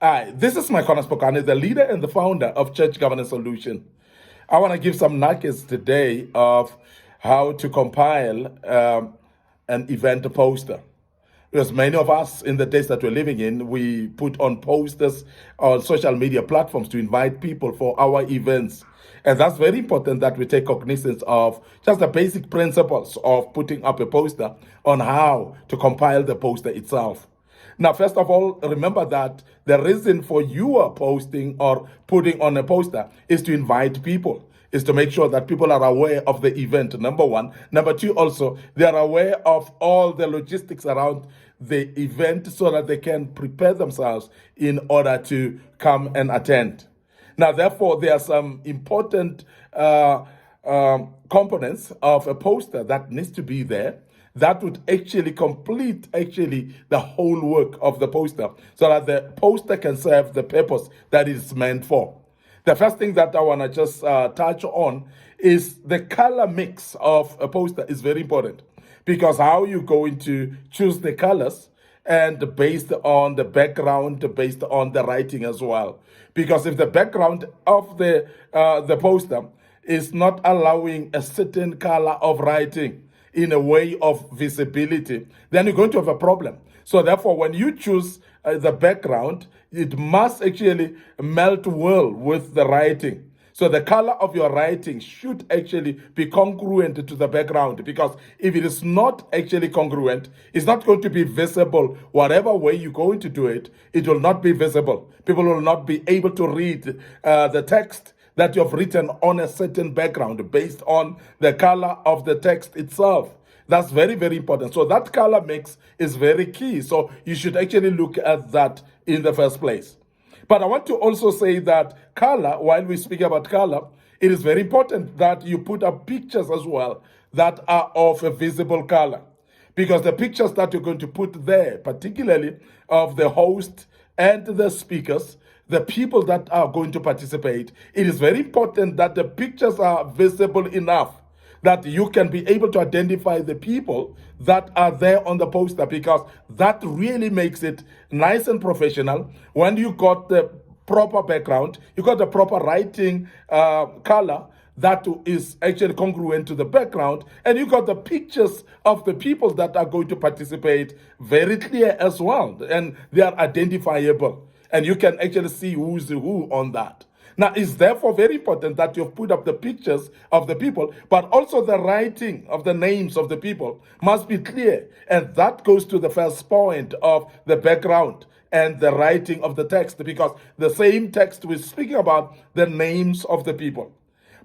Hi, this is Micornus Phokane, the leader and the founder of Church Governance Solution. I want to give some nuggets today of how to compile an event poster. Because many of us in the days that we're living in, we put on posters on social media platforms to invite people for our events. And that's very important that we take cognizance of just the basic principles of putting up a poster on how to compile the poster itself. Now, first of all, remember that the reason for you are posting or putting on a poster is to invite people, is to make sure that people are aware of the event, number one. Number two, also, they are aware of all the logistics around the event so that they can prepare themselves in order to come and attend. Now, therefore, there are some important components of a poster that needs to be there that would actually complete the whole work of the poster so that the poster can serve the purpose that it's meant for. The first thing that I want to just touch on is the color mix of a poster is very important, because how you're going to choose the colors and based on the background, based on the writing as well. Because if the background of the poster is not allowing a certain color of writing in a way of visibility, then you're going to have a problem. So therefore, when you choose the background, it must actually melt well with the writing. So the color of your writing should actually be congruent to the background, because if it is not actually congruent, it's not going to be visible. Whatever way you're going to do it, it will not be visible. People will not be able to read the text that you have written on a certain background based on the color of the text itself. That's very, very important. So that color mix is very key. So you should actually look at that in the first place. But I want to also say that color, while we speak about color, it is very important that you put up pictures as well that are of a visible color. Because the pictures that you're going to put there, particularly of the host and the speakers, the people that are going to participate, it is very important that the pictures are visible enough that you can be able to identify the people that are there on the poster, because that really makes it nice and professional. When you got the proper background, you got the proper writing color that is actually congruent to the background, and you got the pictures of the people that are going to participate very clear as well, and they are identifiable. And you can actually see who's who on that. Now, it's therefore very important that you've put up the pictures of the people, but also the writing of the names of the people must be clear. And that goes to the first point of the background and the writing of the text, because the same text we're speaking about the names of the people.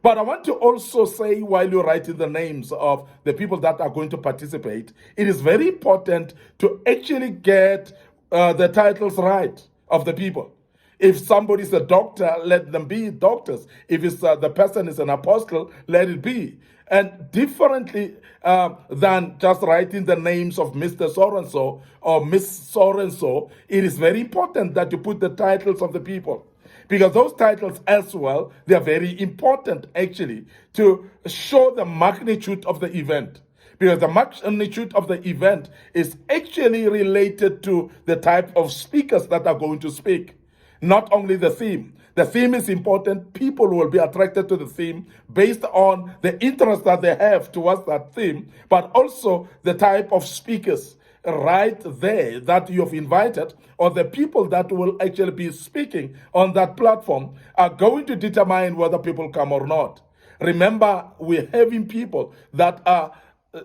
But I want to also say, while you're writing the names of the people that are going to participate, it is very important to actually get the titles right of the people. If somebody is a doctor, let them be doctors. If it's the person is an apostle, let it be. And differently than just writing the names of Mr. So-and-so or Miss So-and-so, it is very important that you put the titles of the people. Because those titles as well, they are very important actually to show the magnitude of the event. Because the magnitude of the event is actually related to the type of speakers that are going to speak, not only the theme. The theme is important. People will be attracted to the theme based on the interest that they have towards that theme, but also the type of speakers right there that you have invited, or the people that will actually be speaking on that platform, are going to determine whether people come or not. Remember, we're having people that are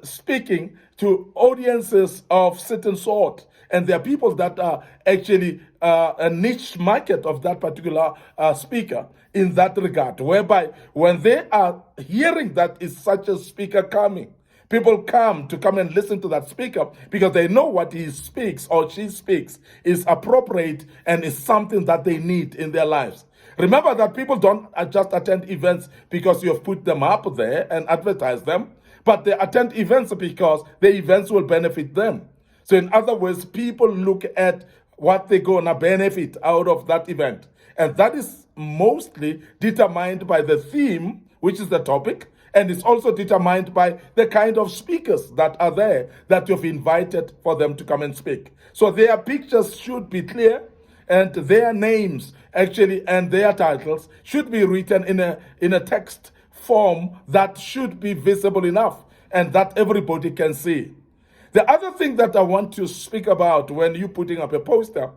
speaking to audiences of certain sort, and there are people that are actually a niche market of that particular speaker in that regard, whereby when they are hearing that is such a speaker coming, people come and listen to that speaker because they know what he speaks or she speaks is appropriate and is something that they need in their lives. Remember that people don't just attend events because you have put them up there and advertise them, but they attend events because the events will benefit them. So in other words, people look at what they're going to benefit out of that event. And that is mostly determined by the theme, which is the topic, and it's also determined by the kind of speakers that are there that you've invited for them to come and speak. So their pictures should be clear, and their names actually and their titles should be written in a text form that should be visible enough and that everybody can see. The other thing that I want to speak about when you're putting up a poster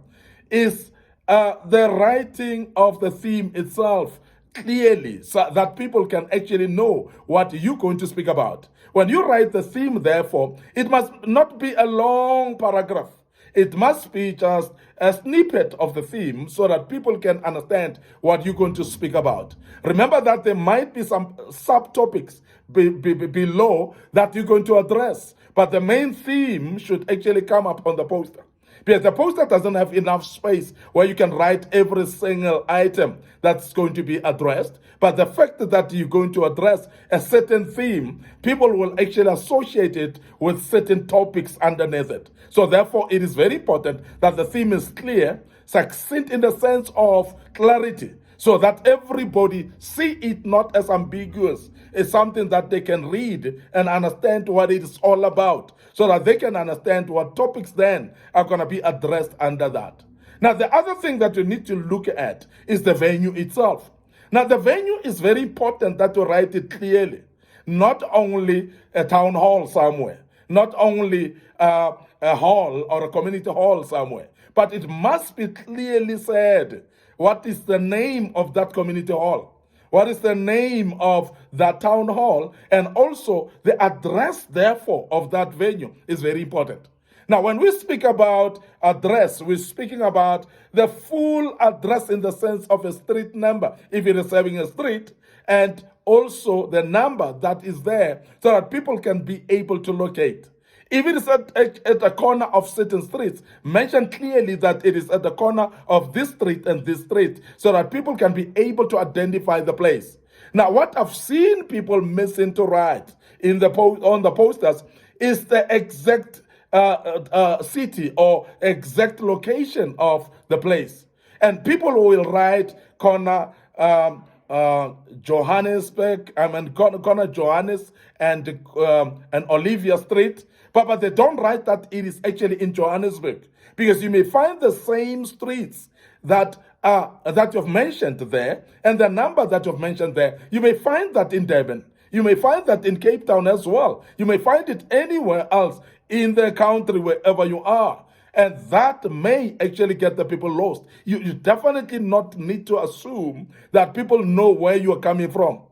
is the writing of the theme itself clearly so that people can actually know what you're going to speak about. When you write the theme, therefore, it must not be a long paragraph. It must be just a snippet of the theme so that people can understand what you're going to speak about. Remember that there might be some subtopics below that you're going to address, but the main theme should actually come up on the poster. Because the poster doesn't have enough space where you can write every single item that's going to be addressed. But the fact that you're going to address a certain theme, people will actually associate it with certain topics underneath it. So therefore, it is very important that the theme is clear, succinct in the sense of clarity, so that everybody see it not as ambiguous. It's something that they can read and understand what it is all about, so that they can understand what topics then are going to be addressed under that. Now, the other thing that you need to look at is the venue itself. Now, the venue is very important that you write it clearly. Not only a town hall somewhere, not only a hall or a community hall somewhere, but it must be clearly said what is the name of that community hall. What is the name of that town hall? And also the address, therefore, of that venue is very important. Now, when we speak about address, we're speaking about the full address in the sense of a street number, if it is serving a street, and also the number that is there so that people can be able to locate. If it is at a corner of certain streets, mention clearly that it is at the corner of this street and this street so that people can be able to identify the place. Now, what I've seen people missing to write on the posters is the exact city or exact location of the place. And people will write corner Johannesburg, corner Johannes and Olivia Street, but they don't write that it is actually in Johannesburg, because you may find the same streets that you've mentioned there, and the number that you've mentioned there, you may find that in Durban. You may find that in Cape Town as well. You may find it anywhere else in the country, wherever you are. And that may actually get the people lost. You definitely not need to assume that people know where you are coming from.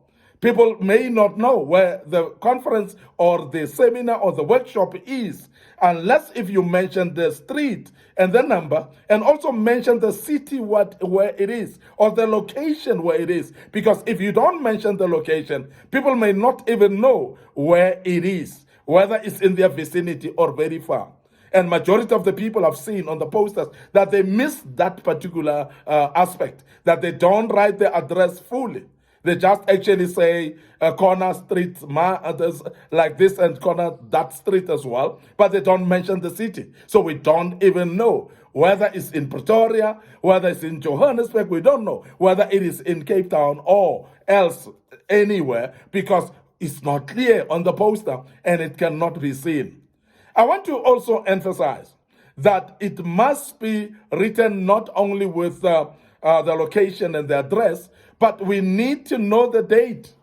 People may not know where the conference or the seminar or the workshop is, unless if you mention the street and the number, and also mention the city where it is, or the location where it is. Because if you don't mention the location, people may not even know where it is, whether it's in their vicinity or very far. And majority of the people I've seen on the posters that they miss that particular aspect, that they don't write the address fully. They just actually say corner street like this and corner that street as well, but they don't mention the city. So we don't even know whether it's in Pretoria, whether it's in Johannesburg, we don't know whether it is in Cape Town or else anywhere, because it's not clear on the poster and it cannot be seen. I want to also emphasize that it must be written not only with the location and the address, but we need to know the date.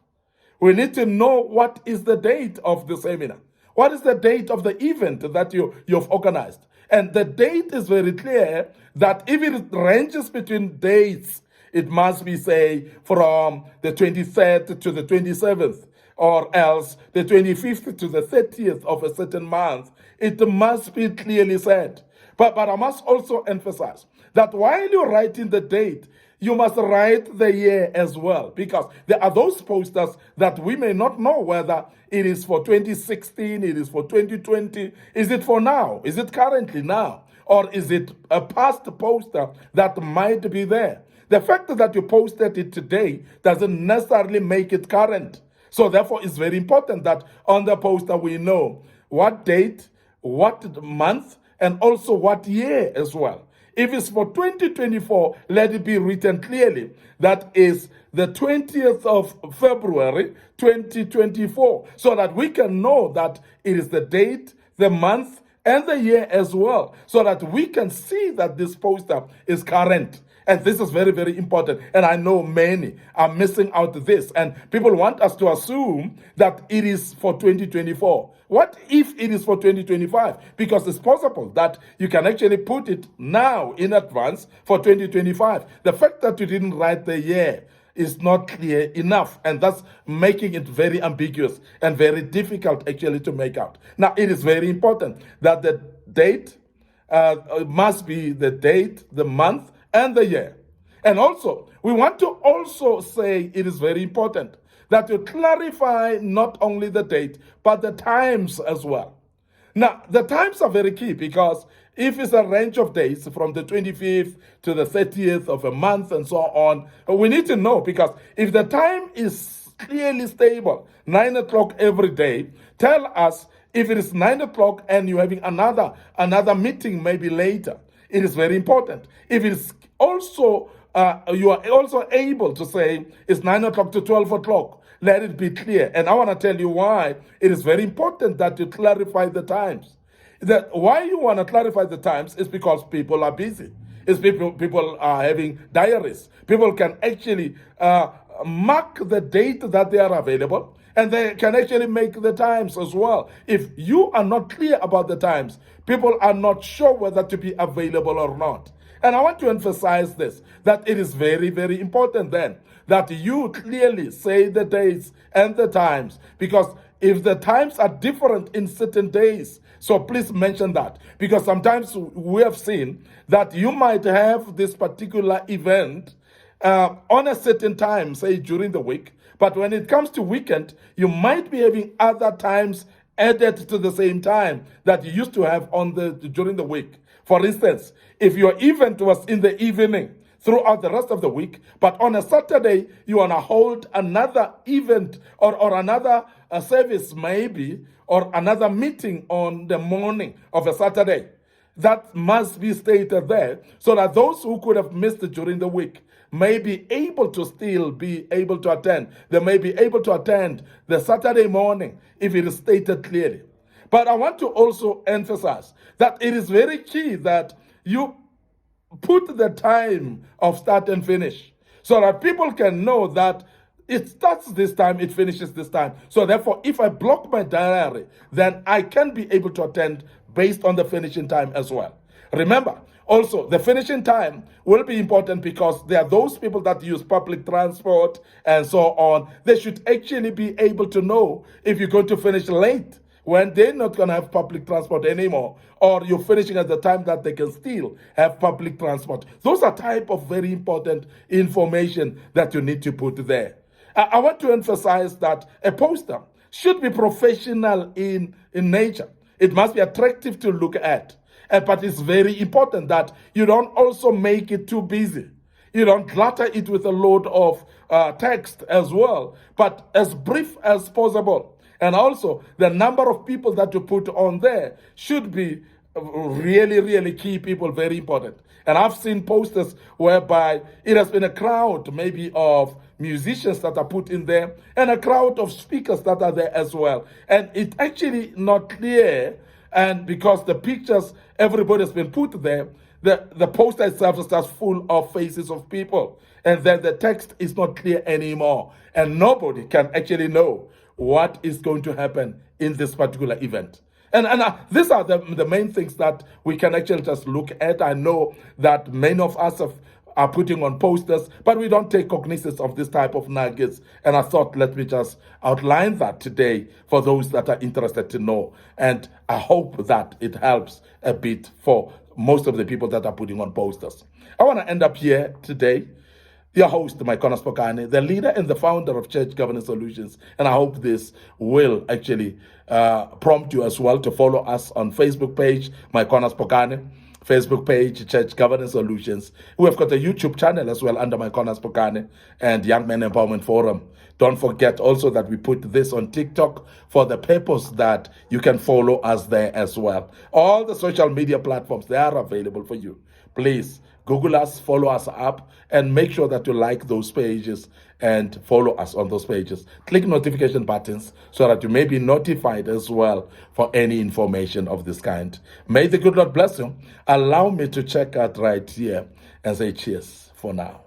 We need to know what is the date of the seminar. What is the date of the event that you've organized? And the date is very clear that if it ranges between dates, it must be, say, from the 23rd to the 27th, or else the 25th to the 30th of a certain month. It must be clearly said. But I must also emphasize that while you're writing the date, you must write the year as well, because there are those posters that we may not know whether it is for 2016, it is for 2020, is it for now, is it currently now, or is it a past poster that might be there. The fact that you posted it today doesn't necessarily make it current. So therefore, it's very important that on the poster we know what date, what month, and also what year as well. If it's for 2024, let it be written clearly. That is the 20th of February, 2024, so that we can know that it is the date, the month, and the year as well, so that we can see that this poster is current. And this is very, very important. And I know many are missing out this. And people want us to assume that it is for 2024. What if it is for 2025? Because it's possible that you can actually put it now in advance for 2025. The fact that you didn't write the year is not clear enough, and that's making it very ambiguous and very difficult actually to make out. Now, it is very important that the date must be the date, the month, and the year. And also, we want to also say it is very important that you clarify not only the date, but the times as well. Now, the times are very key, because if it's a range of days from the 25th to the 30th of a month and so on, we need to know, because if the time is clearly stable, 9 o'clock every day, tell us if it is 9 o'clock and you're having another meeting maybe later. It is very important. If it is also, you are also able to say it's 9 o'clock to 12 o'clock, let it be clear. And I want to tell you why it is very important that you clarify the times. Why you want to clarify the times is because people are busy. It's people are having diaries. People can actually mark the date that they are available, and they can actually make the times as well. If you are not clear about the times, people are not sure whether to be available or not. And I want to emphasize this, that it is very, very important then that you clearly say the dates and the times, because if the times are different in certain days, so please mention that, because sometimes we have seen that you might have this particular event on a certain time, say during the week, but when it comes to weekend, you might be having other times added to the same time that you used to have during the week. For instance, if your event was in the evening throughout the rest of the week, but on a Saturday you want to hold another event or another service maybe, or another meeting on the morning of a Saturday, that must be stated there, so that those who could have missed it during the week may be able to still be able to attend. They may be able to attend the Saturday morning if it is stated clearly. But I want to also emphasize that it is very key that you put the time of start and finish, so that people can know that it starts this time, it finishes this time. So therefore, if I block my diary, then I can be able to attend based on the finishing time as well. Remember, also, the finishing time will be important, because there are those people that use public transport and so on. They should actually be able to know if you're going to finish late, when they're not going to have public transport anymore, or you're finishing at the time that they can still have public transport. Those are type of very important information that you need to put there. I want to emphasize that a poster should be professional in nature. It must be attractive to look at. But it's very important that you don't also make it too busy. You don't clutter it with a load of text as well, but as brief as possible. And also, the number of people that you put on there should be really, really key people, very important. And I've seen posters whereby it has been a crowd maybe of musicians that are put in there, and a crowd of speakers that are there as well. And it's actually not clear, and because the pictures, everybody has been put there, the poster itself is just full of faces of people. And then the text is not clear anymore. And nobody can actually know what is going to happen in this particular event. And these are the main things that we can actually just look at. I know that many of us are putting on posters, but we don't take cognizance of this type of nuggets. And I thought, let me just outline that today for those that are interested to know. And I hope that it helps a bit for most of the people that are putting on posters. I want to end up here today. Your host, Micornus Phokane, the leader and the founder of Church Governance Solutions. And I hope this will actually prompt you as well to follow us on Facebook page, Micornus Phokane, Facebook page, Church Governance Solutions. We have got a YouTube channel as well under Micornus Phokane, and Young Men Empowerment Forum. Don't forget also that we put this on TikTok for the purpose that you can follow us there as well. All the social media platforms, they are available for you. Please Google us, follow us up, and make sure that you like those pages and follow us on those pages. Click notification buttons so that you may be notified as well for any information of this kind. May the good Lord bless you. Allow me to check out right here and say cheers for now.